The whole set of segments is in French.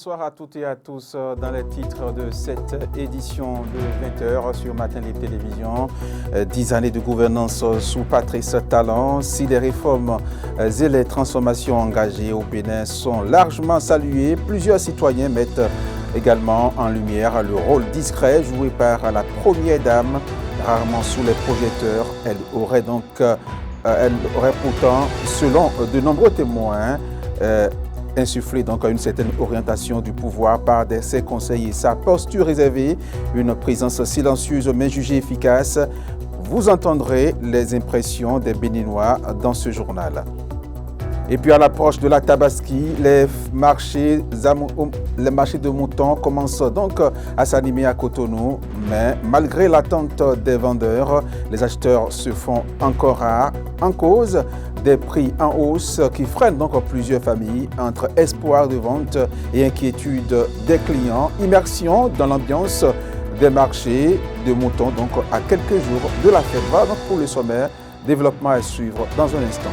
Bonsoir à toutes et à tous dans les titres de cette édition de 20h sur Matin Libre Télévision. 10 années de gouvernance sous Patrice Talon. Si les réformes et les transformations engagées au Bénin sont largement saluées, plusieurs citoyens mettent également en lumière le rôle discret joué par la première dame, rarement sous les projecteurs. Elle aurait pourtant, selon de nombreux témoins, insuffler donc une certaine orientation du pouvoir par ses conseillers. Sa posture réservée, une présence silencieuse mais jugée efficace. Vous entendrez les impressions des Béninois dans ce journal. Et puis à l'approche de la Tabaski, les marchés de moutons commencent donc à s'animer à Cotonou. Mais malgré l'attente des vendeurs, les acheteurs se font encore rares en cause des prix en hausse qui freinent donc plusieurs familles entre espoir de vente et inquiétude des clients. Immersion dans l'ambiance des marchés de moutons donc à quelques jours de la fête. Voilà donc pour le sommaire. Développement à suivre dans un instant.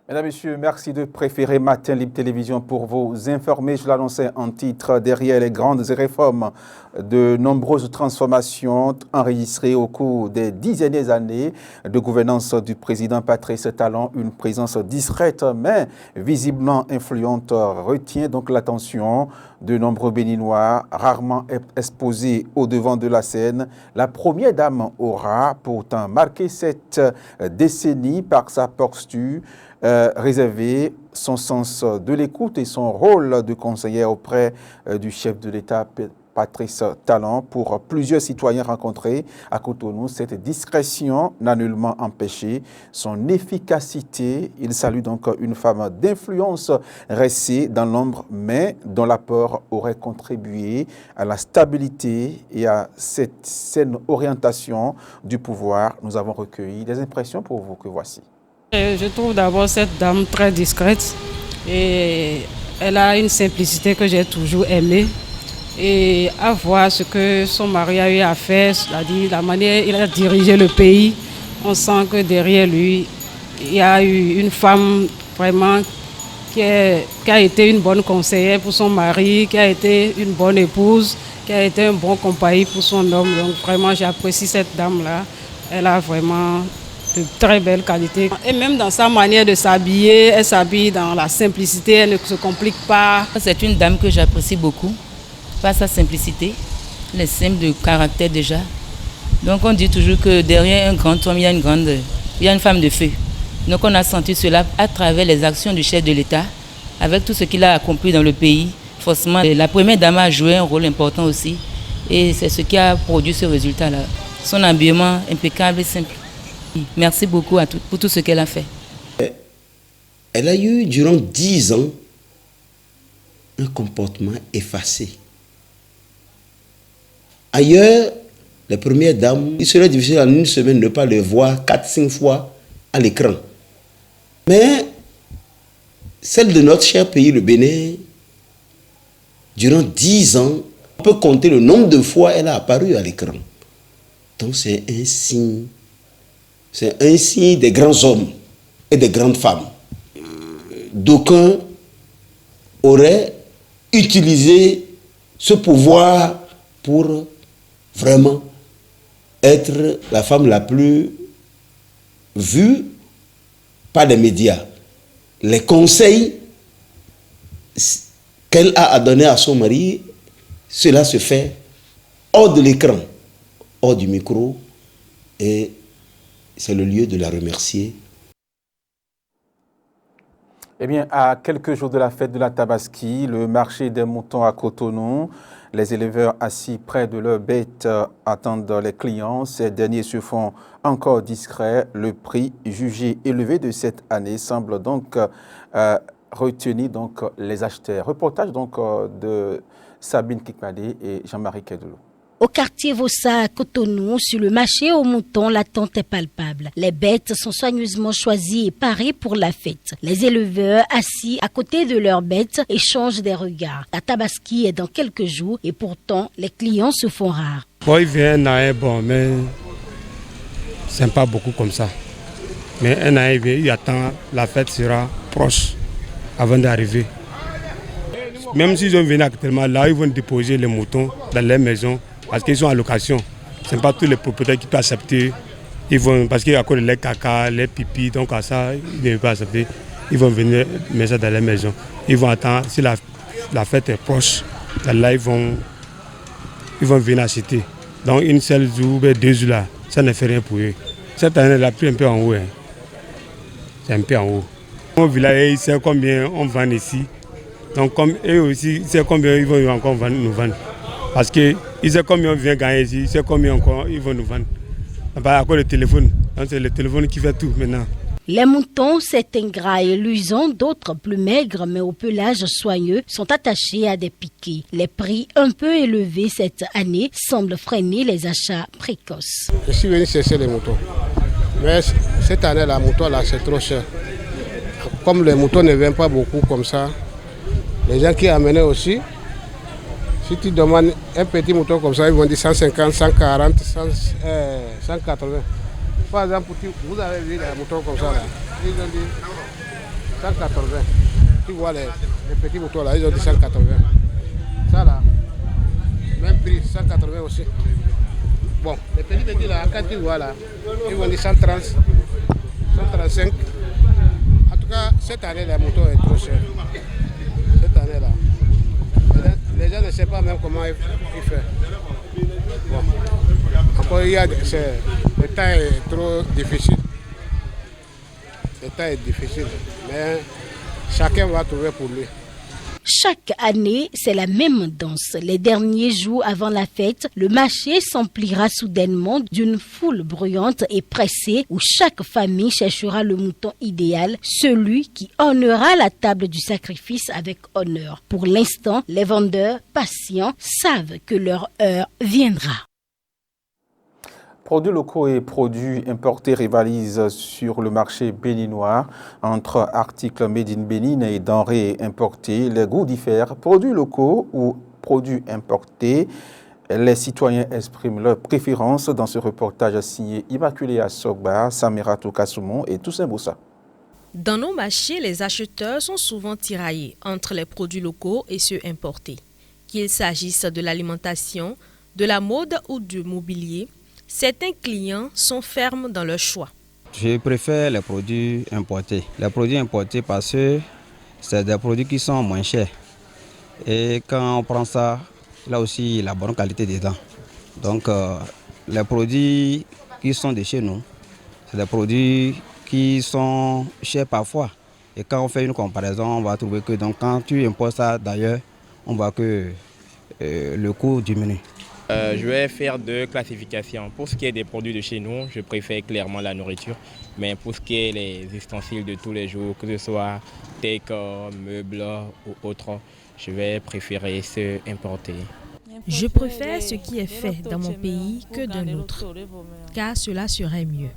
Mesdames, Messieurs, merci de préférer Matin Libre Télévision pour vous informer. Je l'annonçais en titre, derrière les grandes réformes, de nombreuses transformations enregistrées au cours des 10 dernières années de gouvernance du président Patrice Talon. Une présence discrète mais visiblement influente retient donc l'attention de nombreux Béninois, rarement exposés au devant de la scène. La première dame aura pourtant marqué cette décennie par sa posture réservé, son sens de l'écoute et son rôle de conseillère auprès du chef de l'État Patrice Talon. Pour plusieurs citoyens rencontrés à Cotonou, cette discrétion n'a nullement empêché son efficacité. Il salue donc une femme d'influence restée dans l'ombre, mais dont l'apport aurait contribué à la stabilité et à cette saine orientation du pouvoir. Nous avons recueilli des impressions pour vous que voici. Je trouve d'abord cette dame très discrète et elle a une simplicité que j'ai toujours aimée. Et à voir ce que son mari a eu à faire, c'est-à-dire la manière dont il a dirigé le pays, on sent que derrière lui, il y a eu une femme vraiment qui a été une bonne conseillère pour son mari, qui a été une bonne épouse, qui a été un bon compagnon pour son homme. Donc vraiment, j'apprécie cette dame-là. Elle a vraiment de très belles qualités. Et même dans sa manière de s'habiller, elle s'habille dans la simplicité, elle ne se complique pas. C'est une dame que j'apprécie beaucoup, par sa simplicité. Elle est simple de caractère déjà. Donc on dit toujours que derrière un grand homme, il y a une femme de feu. Donc on a senti cela à travers les actions du chef de l'État, avec tout ce qu'il a accompli dans le pays. Forcément, la première dame a joué un rôle important aussi. Et c'est ce qui a produit ce résultat-là. Son habillement impeccable et simple. Merci beaucoup pour tout ce qu'elle a fait. Elle a eu durant 10 ans un comportement effacé. Ailleurs, les premières dames, il serait difficile en une semaine de ne pas les voir 4-5 fois à l'écran. Mais celle de notre cher pays, le Bénin, durant 10 ans, on peut compter le nombre de fois elle a apparu à l'écran. Donc c'est un signe. C'est un signe des grands hommes et des grandes femmes. D'aucuns auraient utilisé ce pouvoir pour vraiment être la femme la plus vue par les médias. Les conseils qu'elle a à donner à son mari, cela se fait hors de l'écran, hors du micro, et c'est le lieu de la remercier. Eh bien, à quelques jours de la fête de la Tabaski, le marché des moutons à Cotonou, les éleveurs assis près de leurs bêtes attendent les clients. Ces derniers se font encore discrets. Le prix jugé élevé de cette année semble donc retenir les acheteurs. Reportage donc de Sabine Kikmade et Jean-Marie Kedoulou. Au quartier Vossa à Cotonou, sur le marché aux moutons, l'attente est palpable. Les bêtes sont soigneusement choisies et parées pour la fête. Les éleveurs, assis à côté de leurs bêtes, échangent des regards. La Tabaski est dans quelques jours et pourtant, les clients se font rares. Bon, ils viennent un bon, mais c'est pas beaucoup comme ça. Mais un an, il attend, la fête sera proche avant d'arriver. Même s'ils ont venu actuellement là, ils vont déposer les moutons dans les maisons parce qu'ils sont en location. Ce n'est pas tous les propriétaires qui peuvent accepter. Ils vont, parce qu'il y a encore les caca, les pipis, donc à ça, ils ne peuvent pas accepter. Ils vont venir mettre ça dans les maisons. Ils vont attendre, si la fête est proche, là, ils vont venir acheter. Donc une seule jour, 2 jours là, ça ne fait rien pour eux. Cette année, elle a pris un peu en haut. Hein. C'est un peu en haut. Mon village, il sait combien on vend ici. Donc comme eux aussi, ils savent combien ils vont encore nous vendre. Parce qu'ils savent combien on vient gagner ici, ils savent combien encore ils vont nous vendre. À cause du téléphone. Donc c'est le téléphone qui fait tout maintenant. Les moutons, certains gras et luisants, d'autres plus maigres mais au pelage soigneux, sont attachés à des piquets. Les prix un peu élevés cette année semblent freiner les achats précoces. Je suis venu chercher les moutons. Mais cette année, la mouton là, c'est trop cher. Comme les moutons ne viennent pas beaucoup comme ça, les gens qui amenaient aussi, si tu demandes un petit mouton comme ça, ils vont dire 150, 140, 180. Par exemple, vous avez vu les moutons comme ça là, ils ont dit 180. Tu vois les petits moutons là, ils ont dit 180. Ça là, même prix, 180 aussi. Bon, les petits là, quand tu vois là, ils vont dire 130, 135. En tout cas, cette année, les moutons est trop cher. Cette année là. Les gens ne savent pas même comment il fait. Bon. Encore le temps est trop difficile. Le temps est difficile, mais chacun va trouver pour lui. Chaque année, c'est la même danse. Les derniers jours avant la fête, le marché s'emplira soudainement d'une foule bruyante et pressée où chaque famille cherchera le mouton idéal, celui qui ornera la table du sacrifice avec honneur. Pour l'instant, les vendeurs patients savent que leur heure viendra. Produits locaux et produits importés rivalisent sur le marché béninois. Entre articles made in Bénin et denrées importées, les goûts diffèrent. Produits locaux ou produits importés, les citoyens expriment leur préférence dans ce reportage signé Immaculée Assogba, Samiratou Kassoumon et Toussaint Boussa. Dans nos marchés, les acheteurs sont souvent tiraillés entre les produits locaux et ceux importés. Qu'il s'agisse de l'alimentation, de la mode ou du mobilier, certains clients sont fermes dans leur choix. Je préfère les produits importés. Les produits importés parce que c'est des produits qui sont moins chers. Et quand on prend ça, là aussi, la bonne qualité dedans. Donc, les produits qui sont de chez nous, c'est des produits qui sont chers parfois. Et quand on fait une comparaison, on va trouver que donc, quand tu importes ça d'ailleurs, on voit que le coût diminue. Je vais faire 2 classifications. Pour ce qui est des produits de chez nous, je préfère clairement la nourriture. Mais pour ce qui est les ustensiles de tous les jours, que ce soit décor, meubles ou autres, je vais préférer ceux importés. Je préfère ce qui est fait dans mon pays que d'un autre, car cela serait mieux.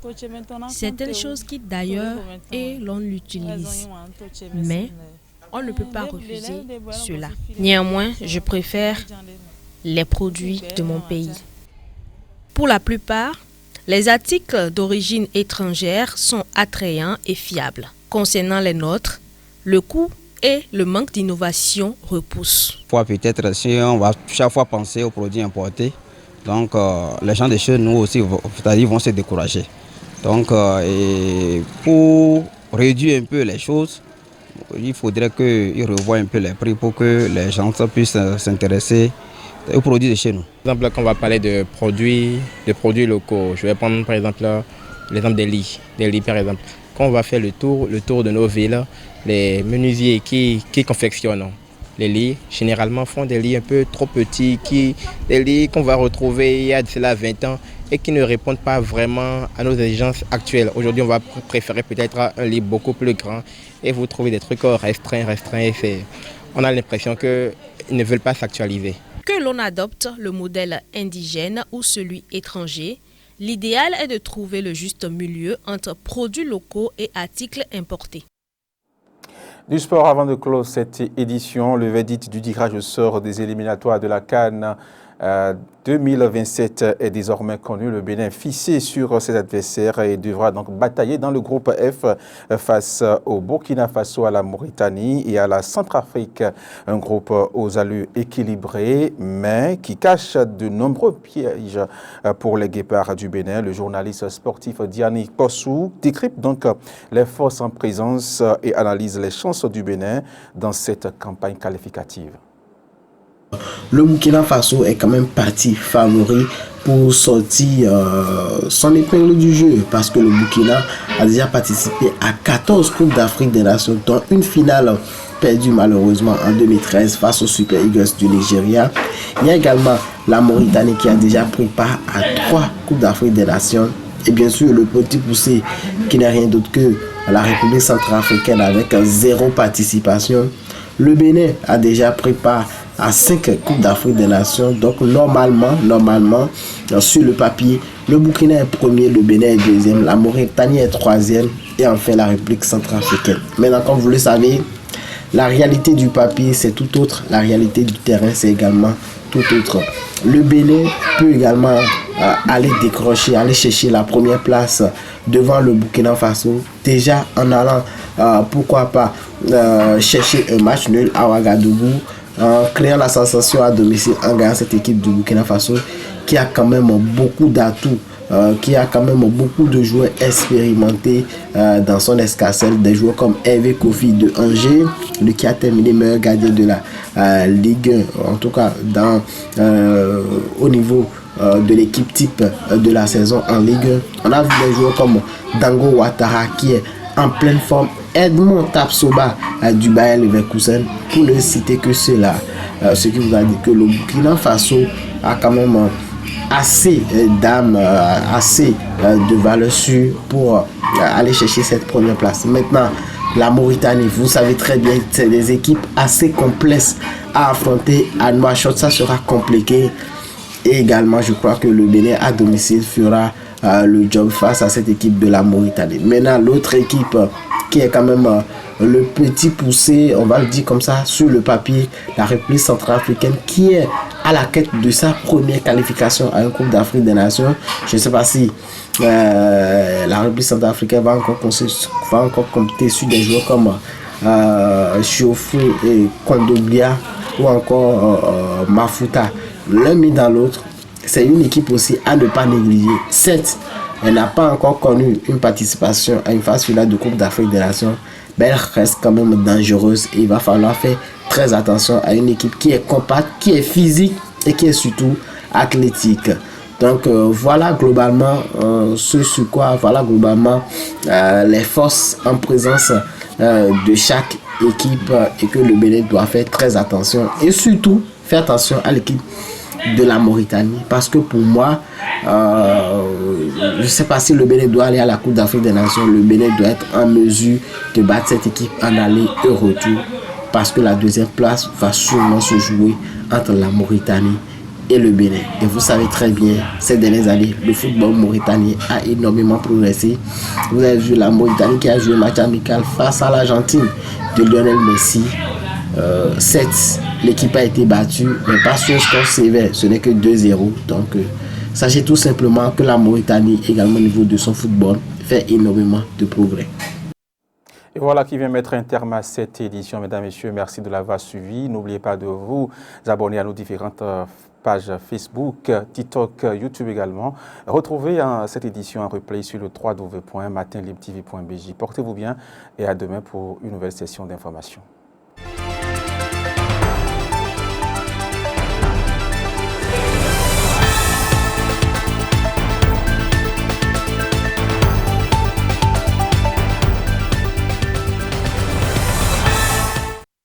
Certaines choses quittent d'ailleurs et l'on l'utilise. Mais on ne peut pas refuser cela. Néanmoins, je préfère les produits de mon pays. Pour la plupart, les articles d'origine étrangère sont attrayants et fiables. Concernant les nôtres, le coût et le manque d'innovation repoussent. Peut-être si on va chaque fois penser aux produits importés, donc les gens de chez nous aussi vont se décourager. Donc et pour réduire un peu les choses, il faudrait qu'ils revoient un peu les prix pour que les gens puissent s'intéresser aux produits de chez nous. Par exemple, quand on va parler de produits locaux, je vais prendre par exemple l'exemple des lits par exemple. Quand on va faire le tour de nos villes, les menuisiers qui confectionnent les lits, généralement font des lits un peu trop petits, des lits qu'on va retrouver il y a de cela 20 ans et qui ne répondent pas vraiment à nos exigences actuelles. Aujourd'hui, on va préférer peut-être un lit beaucoup plus grand et vous trouvez des trucs restreints. On a l'impression qu'ils ne veulent pas s'actualiser. Que l'on adopte le modèle indigène ou celui étranger, l'idéal est de trouver le juste milieu entre produits locaux et articles importés. Du sport, avant de clore cette édition, le verdict du tirage au sort des éliminatoires de la CAN 2027 est désormais connu. Le Bénin fixé sur ses adversaires et devra donc batailler dans le groupe F face au Burkina Faso, à la Mauritanie et à la Centrafrique. Un groupe aux allures équilibrées, mais qui cache de nombreux pièges pour les guépards du Bénin. Le journaliste sportif Diani Possou décrypte donc les forces en présence et analyse les chances du Bénin dans cette campagne qualificative. Le Burkina Faso est quand même parti favori pour sortir son épingle du jeu, parce que le Burkina a déjà participé à 14 Coupes d'Afrique des Nations, dont une finale perdue malheureusement en 2013 face aux Super Eagles du Nigeria. Il y a également la Mauritanie qui a déjà pris part à 3 Coupes d'Afrique des Nations. Et bien sûr, le petit poussé qui n'est rien d'autre que la République centrafricaine avec 0 participation. Le Bénin a déjà pris part à 5 Coupes d'Afrique des Nations. Donc normalement, sur le papier, le Burkina est premier, le Bénin est deuxième, la Mauritanie est troisième et enfin la République centrafricaine. Maintenant, comme vous le savez, la réalité du papier c'est tout autre, la réalité du terrain c'est également tout autre. Le Bénin peut également aller décrocher, aller chercher la première place devant le Burkina Faso, déjà en allant, pourquoi pas, chercher un match nul à Ouagadougou, en créant la sensation à domicile en gagnant cette équipe du Burkina Faso qui a quand même beaucoup d'atouts, qui a quand même beaucoup de joueurs expérimentés dans son escarcelle, des joueurs comme Hervé Kofi de Angers, lui qui a terminé meilleur gardien de la Ligue 1, en tout cas au niveau de l'équipe type de la saison en Ligue 1. On a vu des joueurs comme Dango Ouattara qui est en pleine forme, Edmond Tapsoba du Bayer Leverkusen, pour ne citer que cela. Ce qui vous a dit que le Burkina Faso a quand même assez d'âme, assez de valeur sûre pour aller chercher cette première place. Maintenant, la Mauritanie, vous savez très bien, c'est des équipes assez complexes à affronter. À Nouakchott, ça sera compliqué. Et également, je crois que le Bénin à domicile fera le job face à cette équipe de la Mauritanie. Maintenant, l'autre équipe qui est quand même le petit poussé, on va le dire comme ça, sur le papier, la République centrafricaine, qui est à la quête de sa première qualification à une Coupe d'Afrique des Nations. Je ne sais pas si la République centrafricaine va encore compter sur des joueurs comme Chioufou et Kondoglia ou encore Mafuta. L'un mis dans l'autre, c'est une équipe aussi à ne pas négliger. Certes, elle n'a pas encore connu une participation à une phase finale de Coupe d'Afrique des Nations, mais elle reste quand même dangereuse et il va falloir faire très attention à une équipe qui est compacte, qui est physique et qui est surtout athlétique. Donc voilà globalement les forces en présence de chaque équipe et que le Bénin doit faire très attention et surtout faire attention à l'équipe de la Mauritanie, parce que pour moi, je ne sais pas si le Bénin doit aller à la Coupe d'Afrique des Nations. Le Bénin doit être en mesure de battre cette équipe en aller et retour, parce que la deuxième place va sûrement se jouer entre la Mauritanie et le Bénin. Et vous savez très bien, ces dernières années, le football mauritanien a énormément progressé. Vous avez vu la Mauritanie qui a joué un match amical face à l'Argentine de Lionel Messi. Certes, l'équipe a été battue, mais pas sur un score sévère, ce n'est que 2-0. Donc, sachez tout simplement que la Mauritanie, également au niveau de son football, fait énormément de progrès. Et voilà qui vient mettre un terme à cette édition. Mesdames et messieurs, merci de l'avoir suivi. N'oubliez pas de vous abonner à nos différentes pages Facebook, TikTok, YouTube également. Retrouvez cette édition en replay sur le www.matinlibtv.bj. Portez-vous bien et à demain pour une nouvelle session d'information.